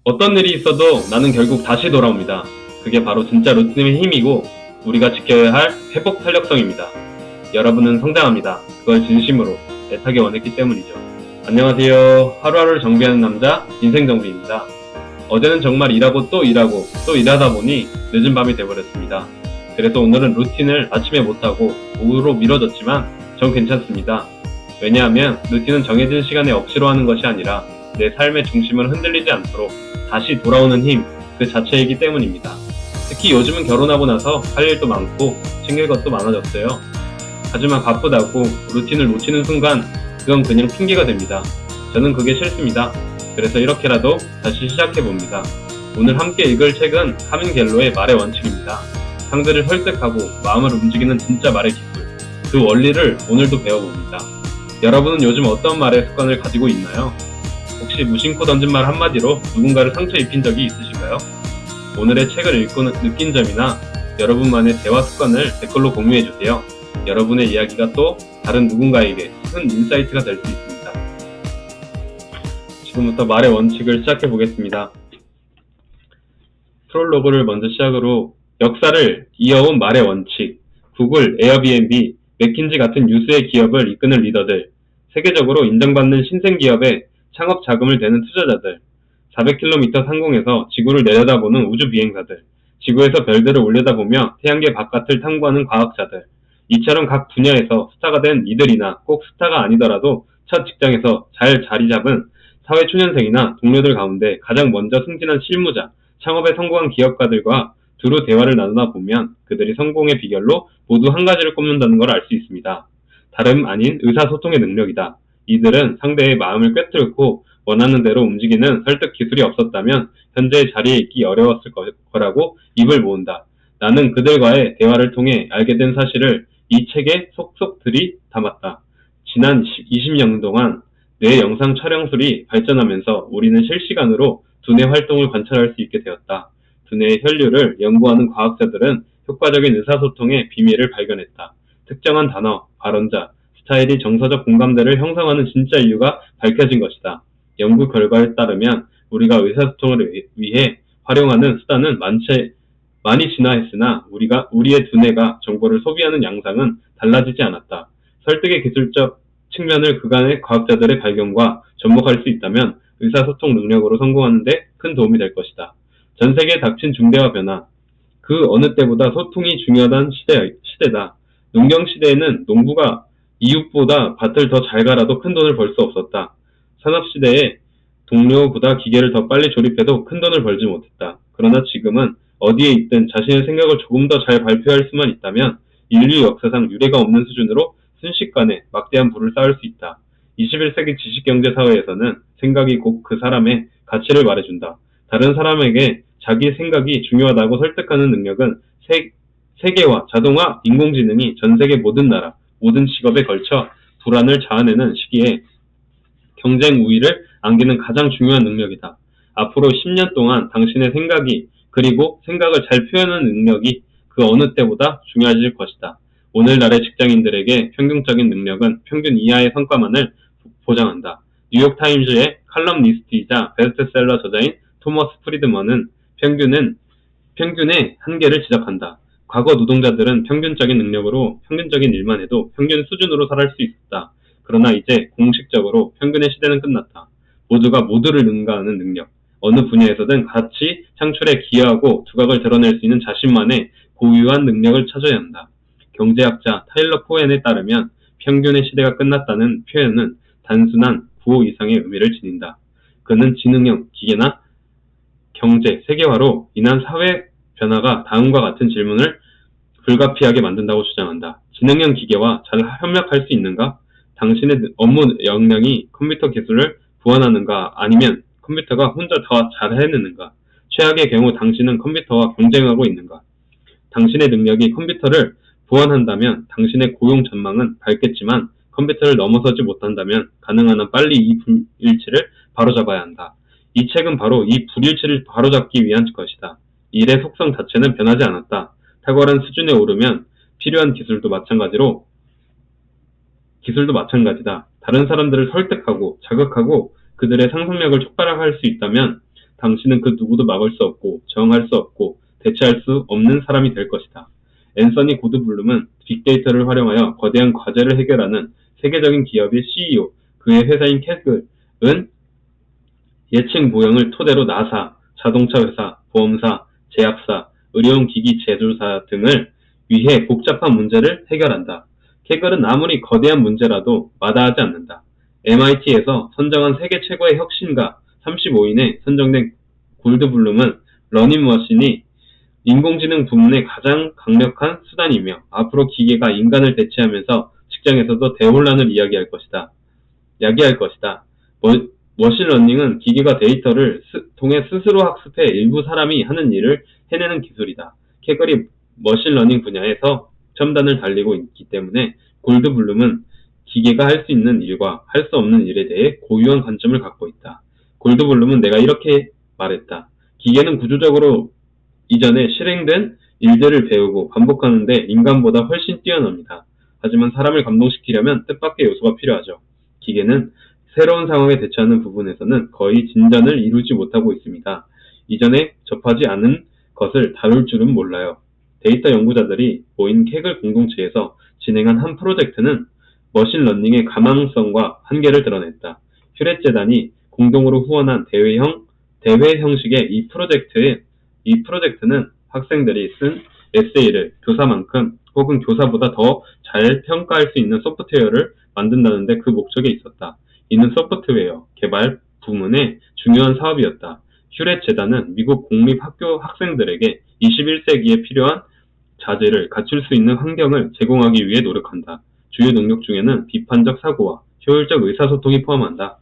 어떤 일이 있어도 나는 결국 다시 돌아옵니다. 그게 바로 진짜 루틴의 힘이고 우리가 지켜야 할 회복 탄력성입니다. 여러분은 성장합니다. 그걸 진심으로 애타게 원했기 때문이죠. 안녕하세요. 하루하루를 정비하는 남자 인생정비입니다. 어제는 정말 일하고 또 일하다 보니 늦은 밤이 돼버렸습니다. 그래서 오늘은 루틴을 아침에 못하고 오후로 미뤄졌지만 전 괜찮습니다. 왜냐하면 루틴은 정해진 시간에 억지로 하는 것이 아니라 내 삶의 중심을 흔들리지 않도록 다시 돌아오는 힘 그 자체이기 때문입니다. 특히 요즘은 결혼하고 나서 할 일도 많고 챙길 것도 많아졌어요. 하지만 바쁘다고 루틴을 놓치는 순간 그건 그냥 핑계가 됩니다. 저는 그게 싫습니다. 그래서 이렇게라도 다시 시작해봅니다. 오늘 함께 읽을 책은 카민 갤로의 말의 원칙입니다. 상대를 설득하고 마음을 움직이는 진짜 말의 기술, 그 원리를 오늘도 배워봅니다. 여러분은 요즘 어떤 말의 습관을 가지고 있나요? 혹시 무심코 던진 말 한마디로 누군가를 상처 입힌 적이 있으신가요? 오늘의 책을 읽고 느낀 점이나 여러분만의 대화 습관을 댓글로 공유해주세요. 여러분의 이야기가 또 다른 누군가에게 큰 인사이트가 될 수 있습니다. 지금부터 말의 원칙을 시작해 보겠습니다. 프롤로그를 먼저 시작으로 역사를 이어온 말의 원칙, 구글, 에어비앤비, 맥킨지 같은 유수의 기업을 이끄는 리더들, 세계적으로 인정받는 신생기업의 창업 자금을 대는 투자자들, 400km 상공에서 지구를 내려다보는 우주 비행사들, 지구에서 별들을 올려다보며 태양계 바깥을 탐구하는 과학자들, 이처럼 각 분야에서 스타가 된 이들이나 꼭 스타가 아니더라도 첫 직장에서 잘 자리 잡은 사회 초년생이나 동료들 가운데 가장 먼저 승진한 실무자, 창업에 성공한 기업가들과 두루 대화를 나누다 보면 그들이 성공의 비결로 모두 한 가지를 꼽는다는 걸 알 수 있습니다. 다름 아닌 의사소통의 능력이다. 이들은 상대의 마음을 꿰뚫고 원하는 대로 움직이는 설득 기술이 없었다면 현재의 자리에 있기 어려웠을 거라고 입을 모은다. 나는 그들과의 대화를 통해 알게 된 사실을 이 책에 속속들이 담았다. 지난 20년 동안 뇌 영상 촬영술이 발전하면서 우리는 실시간으로 두뇌 활동을 관찰할 수 있게 되었다. 두뇌의 혈류를 연구하는 과학자들은 효과적인 의사소통의 비밀을 발견했다. 특정한 단어, 발언자, 스타일이 정서적 공감대를 형성하는 진짜 이유가 밝혀진 것이다. 연구 결과에 따르면 우리가 의사소통을 위해 활용하는 수단은 많이 진화했으나 우리의 두뇌가 정보를 소비하는 양상은 달라지지 않았다. 설득의 기술적 측면을 그간의 과학자들의 발견과 접목할 수 있다면 의사소통 능력으로 성공하는 데 큰 도움이 될 것이다. 전 세계에 닥친 중대화 변화, 그 어느 때보다 소통이 중요하다는 시대다. 농경시대에는 농부가 이웃보다 밭을 더 잘 갈아도 큰 돈을 벌 수 없었다. 산업시대에 동료보다 기계를 더 빨리 조립해도 큰 돈을 벌지 못했다. 그러나 지금은 어디에 있든 자신의 생각을 조금 더 잘 발표할 수만 있다면 인류 역사상 유례가 없는 수준으로 순식간에 막대한 부를 쌓을 수 있다. 21세기 지식경제 사회에서는 생각이 곧 그 사람의 가치를 말해준다. 다른 사람에게 자기 생각이 중요하다고 설득하는 능력은 세계화, 자동화, 인공지능이 전 세계 모든 나라, 모든 직업에 걸쳐 불안을 자아내는 시기에 경쟁 우위를 안기는 가장 중요한 능력이다. 앞으로 10년 동안 당신의 생각이 그리고 생각을 잘 표현하는 능력이 그 어느 때보다 중요해질 것이다. 오늘날의 직장인들에게 평균적인 능력은 평균 이하의 성과만을 보장한다. 뉴욕타임즈의 칼럼니스트이자 베스트셀러 저자인 토머스 프리드먼은 평균의 한계를 지적한다. 과거 노동자들은 평균적인 능력으로 평균적인 일만 해도 평균 수준으로 살아갈 수 있었다. 그러나 이제 공식적으로 평균의 시대는 끝났다. 모두가 모두를 능가하는 능력, 어느 분야에서든 가치 창출에 기여하고 두각을 드러낼 수 있는 자신만의 고유한 능력을 찾아야 한다. 경제학자 타일러 코엔에 따르면 평균의 시대가 끝났다는 표현은 단순한 구호 이상의 의미를 지닌다. 그는 지능형 기계나 경제, 세계화로 인한 사회 변화가 다음과 같은 질문을 불가피하게 만든다고 주장한다. 지능형 기계와 잘 협력할 수 있는가? 당신의 업무 역량이 컴퓨터 기술을 보완하는가? 아니면 컴퓨터가 혼자 더 잘 해내는가? 최악의 경우 당신은 컴퓨터와 경쟁하고 있는가? 당신의 능력이 컴퓨터를 보완한다면 당신의 고용 전망은 밝겠지만 컴퓨터를 넘어서지 못한다면 가능한 한 빨리 이 불일치를 바로잡아야 한다. 이 책은 바로 이 불일치를 바로잡기 위한 것이다. 일의 속성 자체는 변하지 않았다. 탁월한 수준에 오르면 필요한 기술도 마찬가지다. 다른 사람들을 설득하고 자극하고 그들의 상상력을 촉발할 수 있다면 당신은 그 누구도 막을 수 없고 저항할 수 없고 대체할 수 없는 사람이 될 것이다. 앤서니 고드블룸은 빅데이터를 활용하여 거대한 과제를 해결하는 세계적인 기업의 CEO, 그의 회사인 캐글은 예측 모형을 토대로 나사, 자동차 회사, 보험사, 제약사, 의료용기기 제조사 등을 위해 복잡한 문제를 해결한다. 캐글은 아무리 거대한 문제라도 마다하지 않는다. MIT에서 선정한 세계 최고의 혁신가 35인에 선정된 골드블룸은 러닝머신이 인공지능 부문의 가장 강력한 수단이며 앞으로 기계가 인간을 대체하면서 직장에서도 대혼란을 야기할 것이다. 머신러닝은 기계가 데이터를 통해 스스로 학습해 일부 사람이 하는 일을 해내는 기술이다. 캐글이 머신러닝 분야에서 첨단을 달리고 있기 때문에 골드블룸은 기계가 할 수 있는 일과 할 수 없는 일에 대해 고유한 관점을 갖고 있다. 골드블룸은 내가 이렇게 말했다. 기계는 구조적으로 이전에 실행된 일들을 배우고 반복하는데 인간보다 훨씬 뛰어납니다. 하지만 사람을 감동시키려면 뜻밖의 요소가 필요하죠. 기계는 새로운 상황에 대처하는 부분에서는 거의 진전을 이루지 못하고 있습니다. 이전에 접하지 않은 것을 다룰 줄은 몰라요. 데이터 연구자들이 모인 캐글 공동체에서 진행한 한 프로젝트는 머신러닝의 가망성과 한계를 드러냈다. 휴렛 재단이 공동으로 후원한 대회 형식의 이 프로젝트는 학생들이 쓴 에세이를 교사만큼 혹은 교사보다 더 잘 평가할 수 있는 소프트웨어를 만든다는 데 그 목적에 있었다. 이는 소프트웨어 개발 부문의 중요한 사업이었다. 휴렛 재단은 미국 공립 학교 학생들에게 21세기에 필요한 자질을 갖출 수 있는 환경을 제공하기 위해 노력한다. 주요 능력 중에는 비판적 사고와 효율적 의사소통이 포함한다.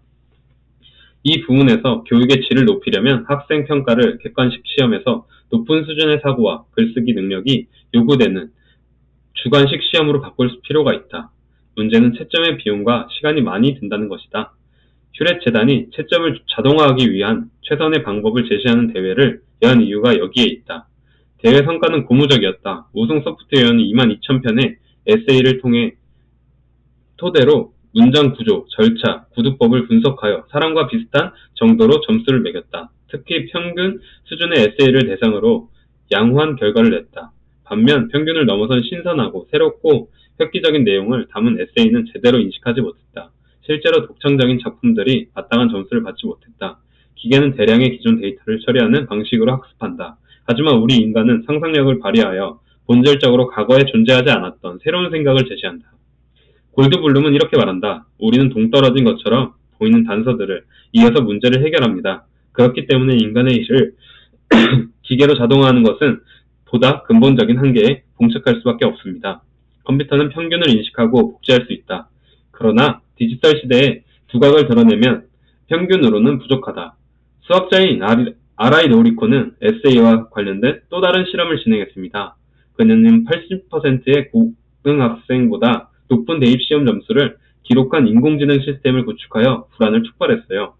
이 부문에서 교육의 질을 높이려면 학생 평가를 객관식 시험에서 높은 수준의 사고와 글쓰기 능력이 요구되는 주관식 시험으로 바꿀 필요가 있다. 문제는 채점의 비용과 시간이 많이 든다는 것이다. 휴렛 재단이 채점을 자동화하기 위한 최선의 방법을 제시하는 대회를 연 이유가 여기에 있다. 대회 성과는 고무적이었다. 우승 소프트웨어는 22,000편의 에세이를 토대로 문장 구조, 절차, 구두법을 분석하여 사람과 비슷한 정도로 점수를 매겼다. 특히 평균 수준의 에세이를 대상으로 양호한 결과를 냈다. 반면 평균을 넘어선 신선하고 새롭고 획기적인 내용을 담은 에세이는 제대로 인식하지 못했다. 실제로 독창적인 작품들이 마땅한 점수를 받지 못했다. 기계는 대량의 기존 데이터를 처리하는 방식으로 학습한다. 하지만 우리 인간은 상상력을 발휘하여 본질적으로 과거에 존재하지 않았던 새로운 생각을 제시한다. 골드블룸은 이렇게 말한다. 우리는 동떨어진 것처럼 보이는 단서들을 이어서 문제를 해결합니다. 그렇기 때문에 인간의 일을 기계로 자동화하는 것은 보다 근본적인 한계에 봉착할 수밖에 없습니다. 컴퓨터는 평균을 인식하고 복제할 수 있다. 그러나 디지털 시대에 두각을 드러내면 평균으로는 부족하다. 수학자인 아라이 노리코는 에세이와 관련된 또 다른 실험을 진행했습니다. 그녀는 80%의 고등학생보다 높은 대입시험 점수를 기록한 인공지능 시스템을 구축하여 불안을 촉발했어요.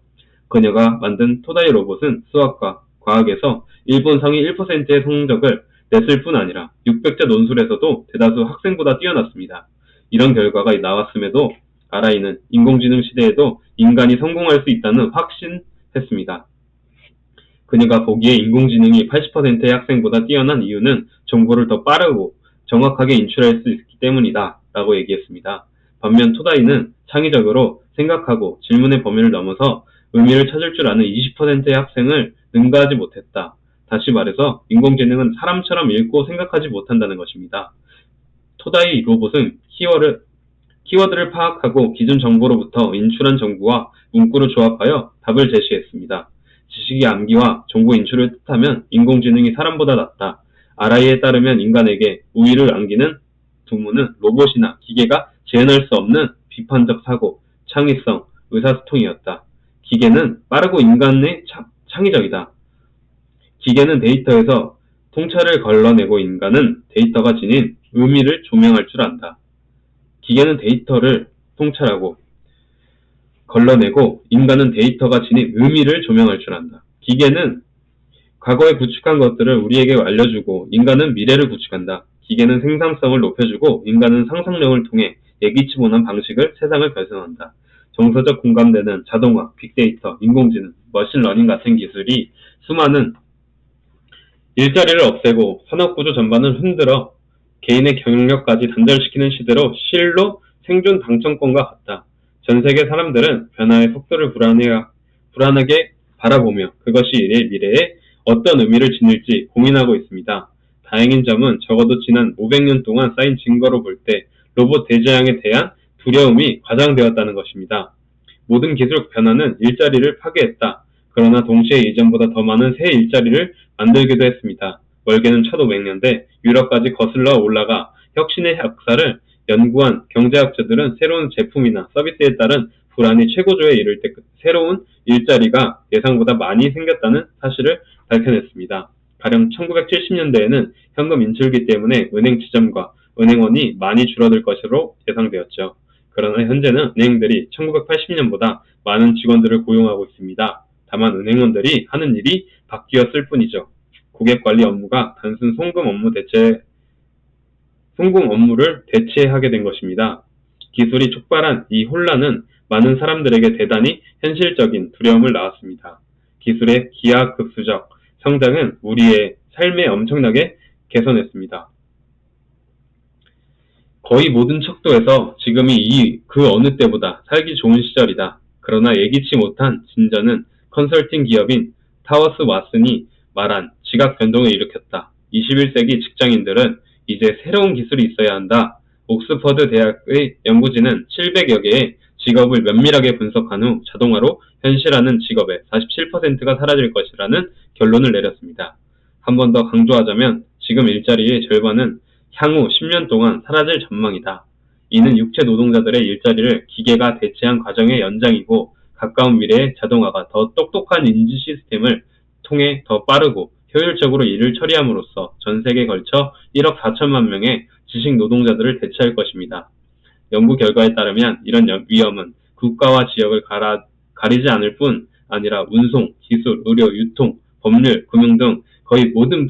그녀가 만든 토다이 로봇은 수학과 과학에서 일본 상위 1%의 성적을 냈을 뿐 아니라 600자 논술에서도 대다수 학생보다 뛰어났습니다. 이런 결과가 나왔음에도 아라이는 인공지능 시대에도 인간이 성공할 수 있다는 확신했습니다. 그녀가 보기에 인공지능이 80%의 학생보다 뛰어난 이유는 정보를 더 빠르고 정확하게 인출할 수 있기 때문이다 라고 얘기했습니다. 반면 토다이는 창의적으로 생각하고 질문의 범위를 넘어서 의미를 찾을 줄 아는 20%의 학생을 능가하지 못했다. 다시 말해서 인공지능은 사람처럼 읽고 생각하지 못한다는 것입니다. 토다이 로봇은 키워드를 파악하고 기존 정보로부터 인출한 정보와 문구를 조합하여 답을 제시했습니다. 지식이 암기와 정보 인출을 뜻하면 인공지능이 사람보다 낫다. 아라이에 따르면 인간에게 우위를 안기는 부문은 로봇이나 기계가 재현할 수 없는 비판적 사고, 창의성, 의사소통이었다. 기계는 빠르고 인간의 창의적이다. 기계는 데이터에서 통찰을 걸러내고 인간은 데이터가 지닌 의미를 조명할 줄 안다. 기계는 데이터를 통찰하고 걸러내고 인간은 데이터가 지닌 의미를 조명할 줄 안다. 기계는 과거에 구축한 것들을 우리에게 알려주고 인간은 미래를 구축한다. 기계는 생산성을 높여주고 인간은 상상력을 통해 예기치 못한 방식을 세상을 개선한다. 정서적 공감대는 자동화, 빅데이터, 인공지능, 머신러닝 같은 기술이 수많은 일자리를 없애고 산업구조 전반을 흔들어 개인의 경력까지 단절시키는 시대로 실로 생존 당첨권과 같다. 전 세계 사람들은 변화의 속도를 불안하게 바라보며 그것이 미래에 어떤 의미를 지닐지 고민하고 있습니다. 다행인 점은 적어도 지난 500년 동안 쌓인 증거로 볼 때 로봇 대재앙에 대한 두려움이 과장되었다는 것입니다. 모든 기술 변화는 일자리를 파괴했다. 그러나 동시에 이전보다 더 많은 새 일자리를 만들기도 했습니다. 멀게는 1500년대 유럽까지 거슬러 올라가 혁신의 역사를 연구한 경제학자들은 새로운 제품이나 서비스에 따른 불안이 최고조에 이를 때 새로운 일자리가 예상보다 많이 생겼다는 사실을 밝혀냈습니다. 가령 1970년대에는 현금 인출기 때문에 은행 지점과 은행원이 많이 줄어들 것으로 예상되었죠. 그러나 현재는 은행들이 1980년보다 많은 직원들을 고용하고 있습니다. 다만 은행원들이 하는 일이 바뀌었을 뿐이죠. 고객관리 업무가 단순 송금 업무를 대체하게 된 것입니다. 기술이 촉발한 이 혼란은 많은 사람들에게 대단히 현실적인 두려움을 낳았습니다. 기술의 기하급수적 성장은 우리의 삶에 엄청나게 개선했습니다. 거의 모든 척도에서 지금이 그 어느 때보다 살기 좋은 시절이다. 그러나 예기치 못한 진전은 컨설팅 기업인 타워스 왓슨이 말한 지각 변동을 일으켰다. 21세기 직장인들은 이제 새로운 기술이 있어야 한다. 옥스퍼드 대학의 연구진은 700여 개의 직업을 면밀하게 분석한 후 자동화로 현실화하는 직업의 47%가 사라질 것이라는 결론을 내렸습니다. 한 번 더 강조하자면 지금 일자리의 절반은 향후 10년 동안 사라질 전망이다. 이는 육체 노동자들의 일자리를 기계가 대체한 과정의 연장이고 가까운 미래에 자동화가 더 똑똑한 인지 시스템을 통해 더 빠르고 효율적으로 일을 처리함으로써 전 세계에 걸쳐 1억 4천만 명의 지식 노동자들을 대체할 것입니다. 연구 결과에 따르면 이런 위험은 국가와 지역을 가리지 않을 뿐 아니라 운송, 기술, 의료, 유통, 법률, 금융 등 거의 모든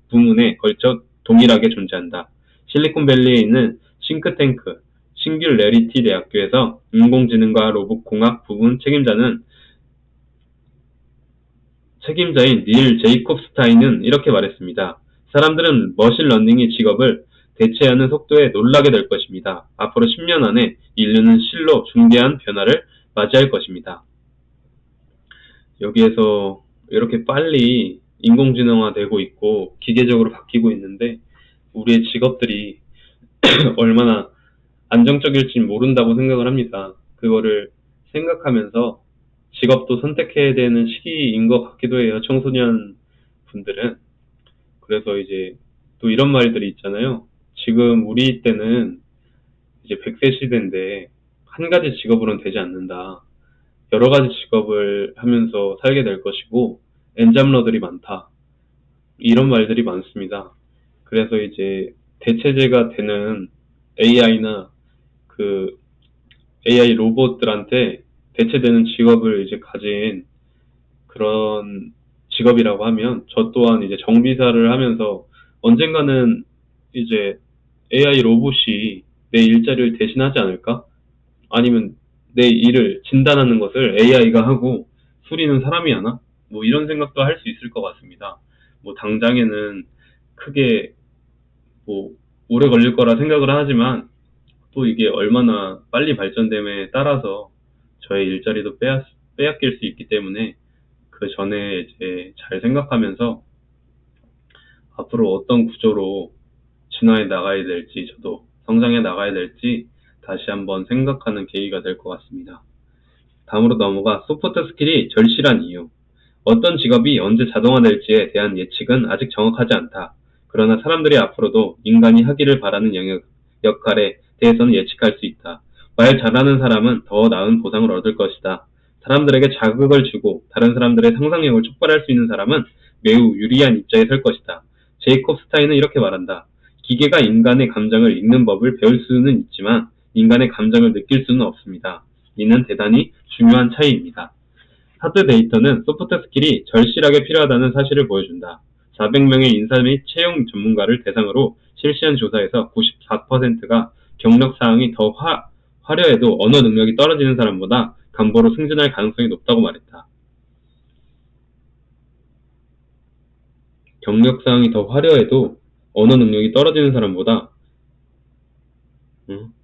부문에 걸쳐 동일하게 존재한다. 실리콘밸리에 있는 싱크탱크 싱귤레리티 대학교에서 인공지능과 로봇공학 부분 책임자인 닐 제이콥스타인은 이렇게 말했습니다. 사람들은 머신러닝이 직업을 대체하는 속도에 놀라게 될 것입니다. 앞으로 10년 안에 인류는 실로 중대한 변화를 맞이할 것입니다. 여기에서 이렇게 빨리 인공지능화되고 있고 기계적으로 바뀌고 있는데 우리의 직업들이 얼마나 안정적일지 모른다고 생각을 합니다. 그거를 생각하면서 직업도 선택해야 되는 시기인 것 같기도 해요. 청소년 분들은. 그래서 이제 또 이런 말들이 있잖아요. 지금 우리 때는 이제 100세 시대인데 한 가지 직업으로는 되지 않는다. 여러 가지 직업을 하면서 살게 될 것이고 엔잡러들이 많다. 이런 말들이 많습니다. 그래서 이제 대체제가 되는 AI나 그 AI 로봇들한테 대체되는 직업을 이제 가진 그런 직업이라고 하면 저 또한 이제 정비사를 하면서 언젠가는 이제 AI 로봇이 내 일자리를 대신하지 않을까? 아니면 내 일을 진단하는 것을 AI가 하고 수리는 사람이 하나? 뭐 이런 생각도 할 수 있을 것 같습니다. 뭐 당장에는 크게 뭐 오래 걸릴 거라 생각을 하지만 또 이게 얼마나 빨리 발전됨에 따라서 저의 일자리도 빼앗길 수 있기 때문에 그 전에 이제 잘 생각하면서 앞으로 어떤 구조로 진화해 나가야 될지 저도 성장해 나가야 될지 다시 한번 생각하는 계기가 될 것 같습니다. 다음으로 넘어가 소프트 스킬이 절실한 이유. 어떤 직업이 언제 자동화될지에 대한 예측은 아직 정확하지 않다. 그러나 사람들이 앞으로도 인간이 하기를 바라는 역할에 대해서는 예측할 수 있다. 말 잘하는 사람은 더 나은 보상을 얻을 것이다. 사람들에게 자극을 주고 다른 사람들의 상상력을 촉발할 수 있는 사람은 매우 유리한 입장에 설 것이다. 제이콥 스타인은 이렇게 말한다. 기계가 인간의 감정을 읽는 법을 배울 수는 있지만 인간의 감정을 느낄 수는 없습니다. 이는 대단히 중요한 차이입니다. 하드 데이터는 소프트 스킬이 절실하게 필요하다는 사실을 보여준다. 400명의 인사 및 채용 전문가를 대상으로 실시한 조사에서 94%가 경력 사항이 더 화려해도 언어 능력이 떨어지는 사람보다 간보로 승진할 가능성이 높다고 말했다. 경력사항이 더 화려해도 언어 능력이 떨어지는 사람보다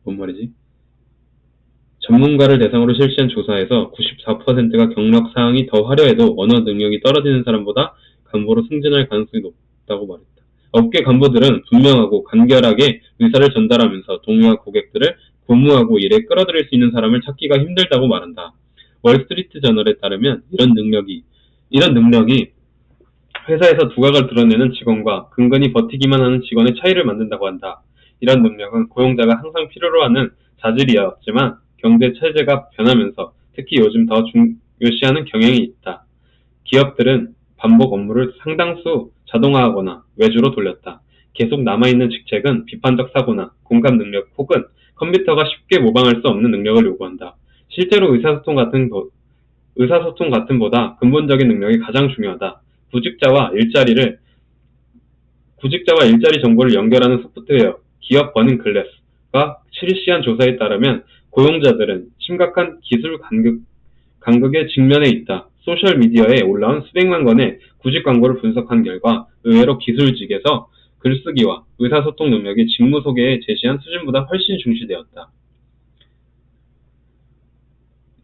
뭔 말이지? 전문가를 대상으로 실시한 조사에서 94%가 경력사항이 더 화려해도 언어 능력이 떨어지는 사람보다 간부로 승진할 가능성이 높다고 말했다. 업계 간부들은 분명하고 간결하게 의사를 전달하면서 동료와 고객들을 고무하고 일에 끌어들일 수 있는 사람을 찾기가 힘들다고 말한다. 월스트리트 저널에 따르면 이런 능력이 회사에서 두각을 드러내는 직원과 근근히 버티기만 하는 직원의 차이를 만든다고 한다. 이런 능력은 고용자가 항상 필요로 하는 자질이었지만 경제 체제가 변하면서 특히 요즘 더 중요시하는 경향이 있다. 기업들은 반복 업무를 상당수 자동화하거나 외주로 돌렸다. 계속 남아있는 직책은 비판적 사고나 공감 능력 혹은 컴퓨터가 쉽게 모방할 수 없는 능력을 요구한다. 실제로 의사소통 같은 보다 근본적인 능력이 가장 중요하다. 구직자와 일자리 정보를 연결하는 소프트웨어 기업 버닝 글래스가 실시한 조사에 따르면 고용자들은 심각한 기술 간극에 직면해 있다. 소셜미디어에 올라온 수백만 건의 구직 광고를 분석한 결과 의외로 기술직에서 글쓰기와 의사소통 능력이 직무 소개에 제시한 수준보다 훨씬 중시되었다.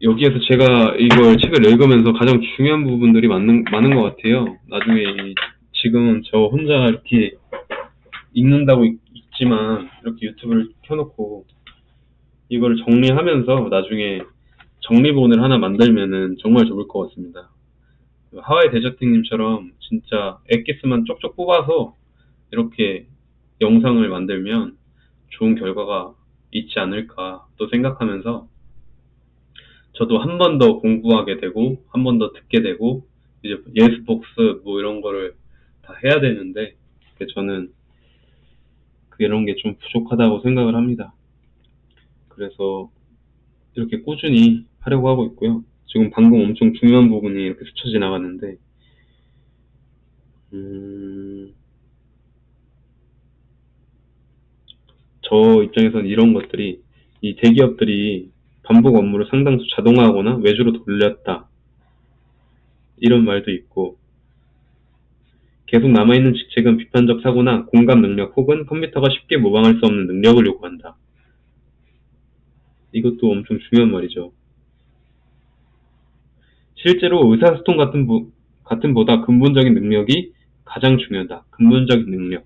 여기에서 제가 이걸 책을 읽으면서 가장 중요한 부분들이 많은 것 같아요. 나중에 지금은 저 혼자 이렇게 읽는다고 있지만 이렇게 유튜브를 켜놓고 이걸 정리하면서 나중에 정리본을 하나 만들면은 정말 좋을 것 같습니다. 하와이 데저팅님처럼 진짜 엑기스만 쪽쪽 뽑아서 이렇게 영상을 만들면 좋은 결과가 있지 않을까 또 생각하면서 저도 한 번 더 공부하게 되고 한 번 더 듣게 되고 이제 예스 복습 뭐 이런 거를 다 해야 되는데 저는 이런 게 좀 부족하다고 생각을 합니다. 그래서 이렇게 꾸준히 하려고 하고 있고요. 지금 방금 엄청 중요한 부분이 이렇게 스쳐 지나갔는데 저 입장에서는 이런 것들이 이 대기업들이 반복 업무를 상당수 자동화하거나 외주로 돌렸다. 이런 말도 있고 계속 남아있는 직책은 비판적 사고나 공감 능력 혹은 컴퓨터가 쉽게 모방할 수 없는 능력을 요구한다. 이것도 엄청 중요한 말이죠. 실제로 의사소통 같은 보다 근본적인 능력이 가장 중요하다. 근본적인 능력.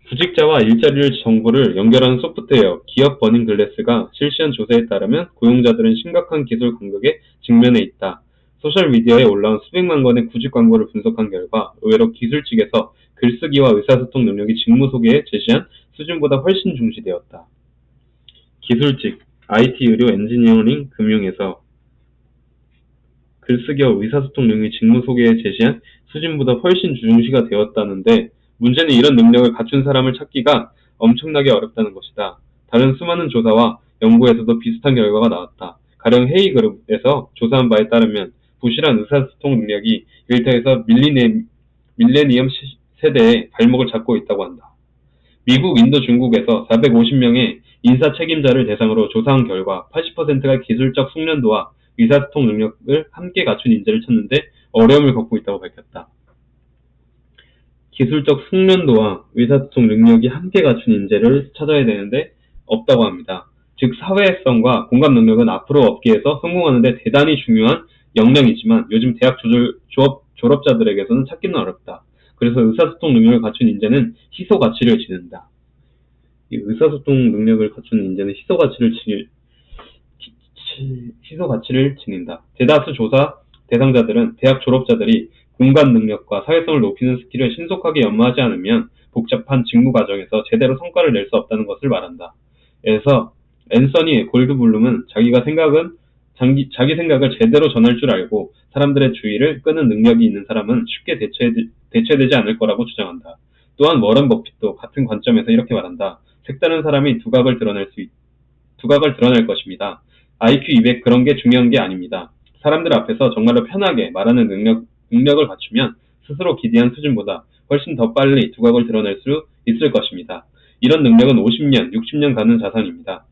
구직자와 일자리 정보를 연결하는 소프트웨어 기업 버닝 글래스가 실시한 조사에 따르면 고용자들은 심각한 기술 간극에 직면해 있다. 소셜미디어에 올라온 수백만 건의 구직 광고를 분석한 결과 의외로 기술직에서 글쓰기와 의사소통 능력이 직무 소개에 제시한 수준보다 훨씬 중시되었다. 기술직, IT, 의료, 엔지니어링, 금융에서 글쓰기와 의사소통 능력이 직무 소개에 제시한 수준보다 훨씬 중시가 되었다는데 문제는 이런 능력을 갖춘 사람을 찾기가 엄청나게 어렵다는 것이다. 다른 수많은 조사와 연구에서도 비슷한 결과가 나왔다. 가령 헤이그룹에서 조사한 바에 따르면 부실한 의사소통 능력이 일터에서 밀레니엄 세대의 발목을 잡고 있다고 한다. 미국, 인도, 중국에서 450명의 인사 책임자를 대상으로 조사한 결과 80%가 기술적 숙련도와 의사소통 능력을 함께 갖춘 인재를 찾는데 어려움을 겪고 있다고 밝혔다. 기술적 숙련도와 의사소통 능력이 함께 갖춘 인재를 찾아야 되는데 없다고 합니다. 즉 사회성과 공감 능력은 앞으로 업계에서 성공하는 데 대단히 중요한 역량이지만 요즘 대학 졸업자들에게서는 찾기는 어렵다. 그래서 의사소통 능력을 갖춘 인재는 희소 가치를 지닌다. 이 의사소통 능력을 갖춘 인재는 희소 가치를 지닌다. 대다수 조사 대상자들은 대학 졸업자들이 공감 능력과 사회성을 높이는 스킬을 신속하게 연마하지 않으면 복잡한 직무 과정에서 제대로 성과를 낼 수 없다는 것을 말한다. 그래서 앤서니 골드블룸은 자기 생각을 제대로 전할 줄 알고 사람들의 주의를 끄는 능력이 있는 사람은 쉽게 대체되지 않을 거라고 주장한다. 또한 워런 버핏도 같은 관점에서 이렇게 말한다. 색다른 사람이 두각을 드러낼 것입니다. IQ 200 그런 게 중요한 게 아닙니다. 사람들 앞에서 정말로 편하게 말하는 능력을 갖추면 스스로 기대한 수준보다 훨씬 더 빨리 두각을 드러낼 수 있을 것입니다. 이런 능력은 50년, 60년 가는 자산입니다.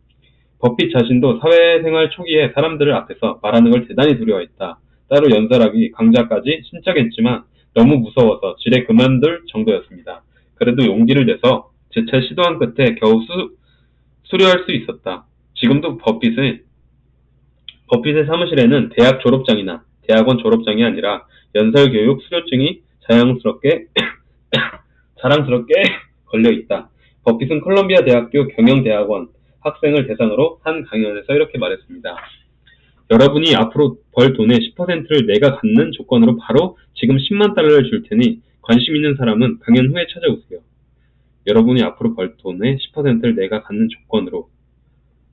버핏 자신도 사회생활 초기에 사람들 앞에서 말하는 걸 대단히 두려워했다. 따로 연설하기, 강좌까지 신청했지만 너무 무서워서 지레 그만둘 정도였습니다. 그래도 용기를 내서 재차 시도한 끝에 겨우 수료할 수 있었다. 지금도 버핏의 사무실에는 대학 졸업장이나 대학원 졸업장이 아니라 연설교육 수료증이 자랑스럽게 걸려 있다. 버핏은 콜롬비아 대학교 경영대학원 학생을 대상으로 한 강연에서 이렇게 말했습니다. 여러분이 앞으로 벌 돈의 10%를 내가 갖는 조건으로 바로 지금 10만 달러를 줄 테니 관심 있는 사람은 강연 후에 찾아오세요. 여러분이 앞으로 벌 돈의 10%를 내가 갖는 조건으로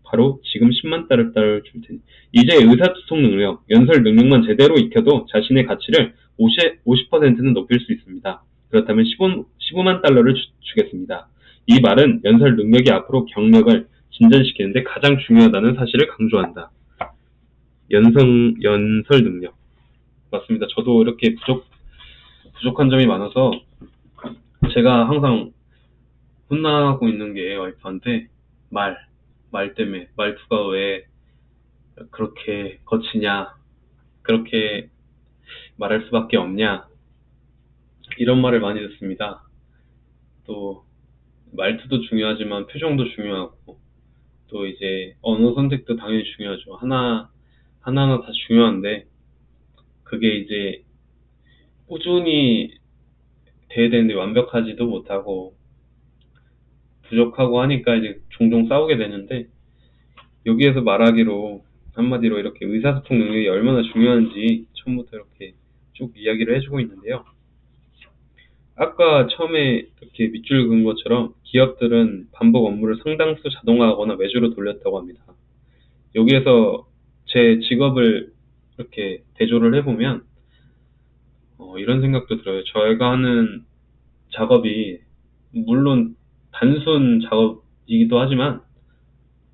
바로 지금 10만 달러를 줄 테니. 이제 의사소통 능력, 연설 능력만 제대로 익혀도 자신의 가치를 50%는 높일 수 있습니다. 그렇다면 15만 달러를 주겠습니다. 이 말은 연설 능력이 앞으로 경력을 진전시키는데 가장 중요하다는 사실을 강조한다. 연설 능력. 맞습니다. 저도 이렇게 부족한 점이 많아서 제가 항상 혼나고 있는 게 와이프한테 말 때문에 말투가 왜 그렇게 거치냐, 그렇게 말할 수밖에 없냐, 이런 말을 많이 듣습니다. 또 말투도 중요하지만 표정도 중요하고 또 이제 언어 선택도 당연히 중요하죠. 하나하나 다 중요한데 그게 이제 꾸준히 돼야 되는데 완벽하지도 못하고 부족하고 하니까 이제 종종 싸우게 되는데, 여기에서 말하기로 한마디로 이렇게 의사소통 능력이 얼마나 중요한지 처음부터 이렇게 쭉 이야기를 해주고 있는데요. 아까 처음에 이렇게 밑줄 그은 것처럼 기업들은 반복 업무를 상당수 자동화하거나 외주로 돌렸다고 합니다. 여기에서 제 직업을 이렇게 대조를 해보면 이런 생각도 들어요. 저희가 하는 작업이 물론 단순 작업이기도 하지만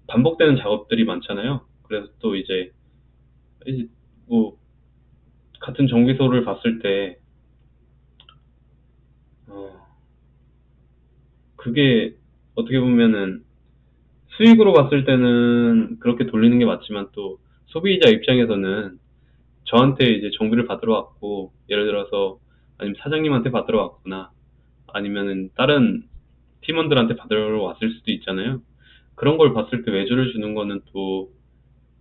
반복되는 작업들이 많잖아요. 그래서 또 이제 뭐 같은 정비소를 봤을 때 그게 어떻게 보면은 수익으로 봤을 때는 그렇게 돌리는 게 맞지만 또 소비자 입장에서는 저한테 이제 정비를 받으러 왔고, 예를 들어서 아니면 사장님한테 받으러 왔거나 아니면은 다른 팀원들한테 받으러 왔을 수도 있잖아요. 그런 걸 봤을 때 외주를 주는 거는 또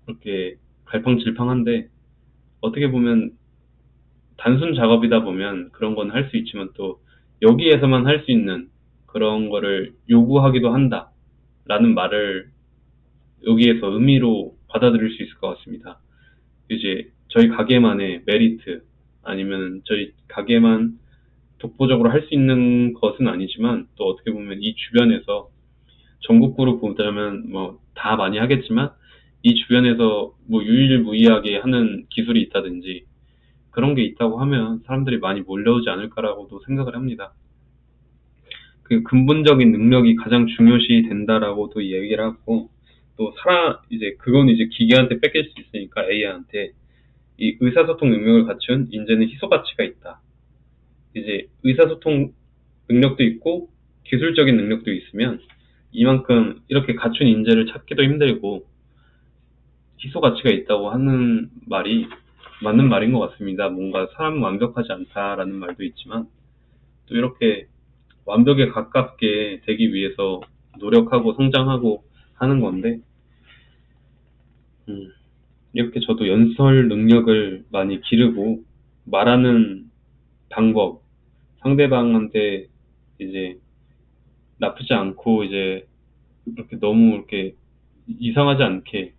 그렇게 갈팡질팡한데, 어떻게 보면 단순 작업이다 보면 그런 건 할 수 있지만 또 여기에서만 할 수 있는 그런 거를 요구하기도 한다 라는 말을 여기에서 의미로 받아들일 수 있을 것 같습니다. 이제 저희 가게만의 메리트, 아니면 저희 가게만 독보적으로 할 수 있는 것은 아니지만 또 어떻게 보면 이 주변에서 전국구로 보자면 뭐 다 많이 하겠지만 이 주변에서 뭐 유일무이하게 하는 기술이 있다든지 그런 게 있다고 하면 사람들이 많이 몰려오지 않을까라고도 생각을 합니다. 그 근본적인 능력이 가장 중요시 된다라고도 얘기를 하고, 또 이제 그건 이제 기계한테 뺏길 수 있으니까 AI한테 이 의사소통 능력을 갖춘 인재는 희소 가치가 있다. 이제 의사소통 능력도 있고 기술적인 능력도 있으면 이만큼 이렇게 갖춘 인재를 찾기도 힘들고 희소 가치가 있다고 하는 말이 맞는 말인 것 같습니다. 뭔가 사람은 완벽하지 않다라는 말도 있지만 또 이렇게 완벽에 가깝게 되기 위해서 노력하고 성장하고 하는 건데, 이렇게 저도 연설 능력을 많이 기르고 말하는 방법, 상대방한테 이제 나쁘지 않고 이제 이렇게 너무 이렇게 이상하지 않게,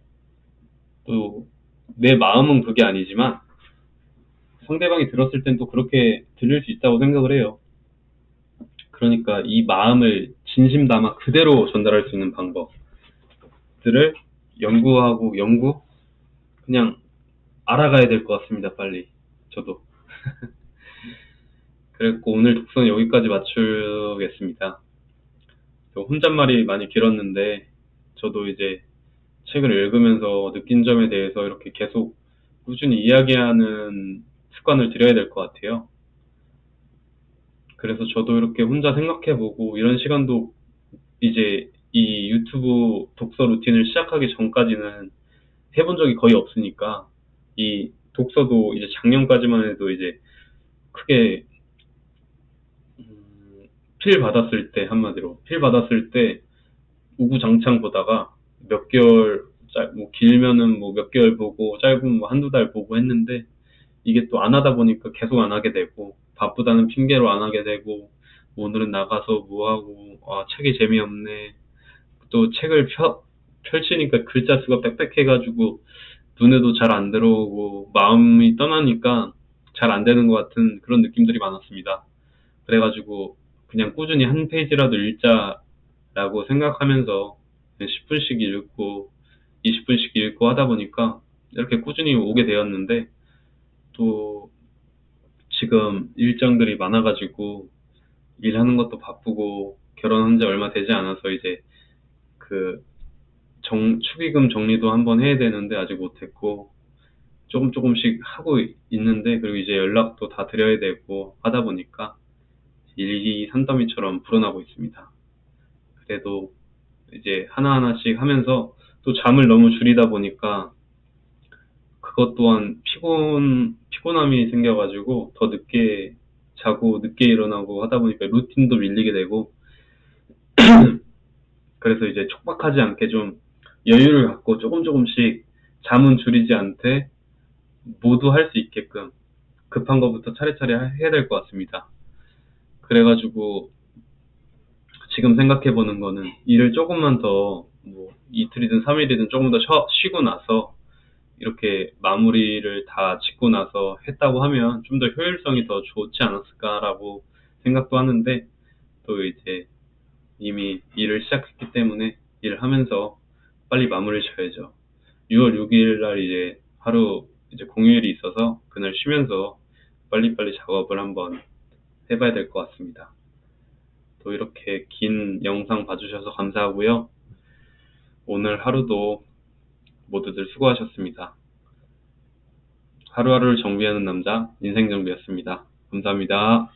또 내 마음은 그게 아니지만 상대방이 들었을 땐 또 그렇게 들릴 수 있다고 생각을 해요. 그러니까 이 마음을 진심 담아 그대로 전달할 수 있는 방법들을 그냥 알아가야 될 것 같습니다. 빨리 저도. 그랬고 오늘 독서는 여기까지 마치겠습니다. 혼잣말이 많이 길었는데 저도 이제 책을 읽으면서 느낀 점에 대해서 이렇게 계속 꾸준히 이야기하는 습관을 들여야 될 것 같아요. 그래서 저도 이렇게 혼자 생각해보고 이런 시간도 이제 이 유튜브 독서 루틴을 시작하기 전까지는 해본 적이 거의 없으니까 이 독서도 이제 작년까지만 해도 이제 크게 필 받았을 때, 한마디로 필 받았을 때 우구장창 보다가 몇 개월, 뭐 길면은 뭐 몇 개월 보고 짧으면 뭐 한두 달 보고 했는데, 이게 또 안 하다 보니까 계속 안 하게 되고, 바쁘다는 핑계로 안 하게 되고, 오늘은 나가서 뭐 하고, 아 책이 재미없네. 또 책을 펼치니까 글자 수가 빽빽해가지고 눈에도 잘 안 들어오고 마음이 떠나니까 잘 안 되는 것 같은 그런 느낌들이 많았습니다. 그래가지고 그냥 꾸준히 한 페이지라도 읽자라고 생각하면서 10분씩 읽고 20분씩 읽고 하다 보니까 이렇게 꾸준히 오게 되었는데, 또 지금 일정들이 많아가지고 일하는 것도 바쁘고 결혼한 지 얼마 되지 않아서 이제 그 축의금 정리도 한번 해야 되는데 아직 못했고, 조금씩 하고 있는데, 그리고 이제 연락도 다 드려야 되고 하다 보니까 일이 산더미처럼 불어나고 있습니다. 그래도 이제 하나하나씩 하면서 또 잠을 너무 줄이다 보니까 그것 또한 피곤함이 생겨가지고 더 늦게 자고 늦게 일어나고 하다 보니까 루틴도 밀리게 되고, 그래서 이제 촉박하지 않게 좀 여유를 갖고 조금씩 잠은 줄이지 않되 모두 할 수 있게끔 급한 것부터 차례차례 해야 될 것 같습니다. 그래가지고 지금 생각해 보는 거는, 일을 조금만 더, 뭐 이틀이든 3일이든 조금 더 쉬고 나서 이렇게 마무리를 다 짓고 나서 했다고 하면 좀 더 효율성이 더 좋지 않았을까라고 생각도 하는데, 또 이제 이미 일을 시작했기 때문에 일을 하면서 빨리 마무리를 져야죠. 6월 6일 날 이제 하루 이제 공휴일이 있어서 그날 쉬면서 빨리빨리 작업을 한번 해봐야 될 것 같습니다. 또 이렇게 긴 영상 봐주셔서 감사하고요. 오늘 하루도 모두들 수고하셨습니다. 하루하루를 정비하는 남자, 인생정비였습니다. 감사합니다.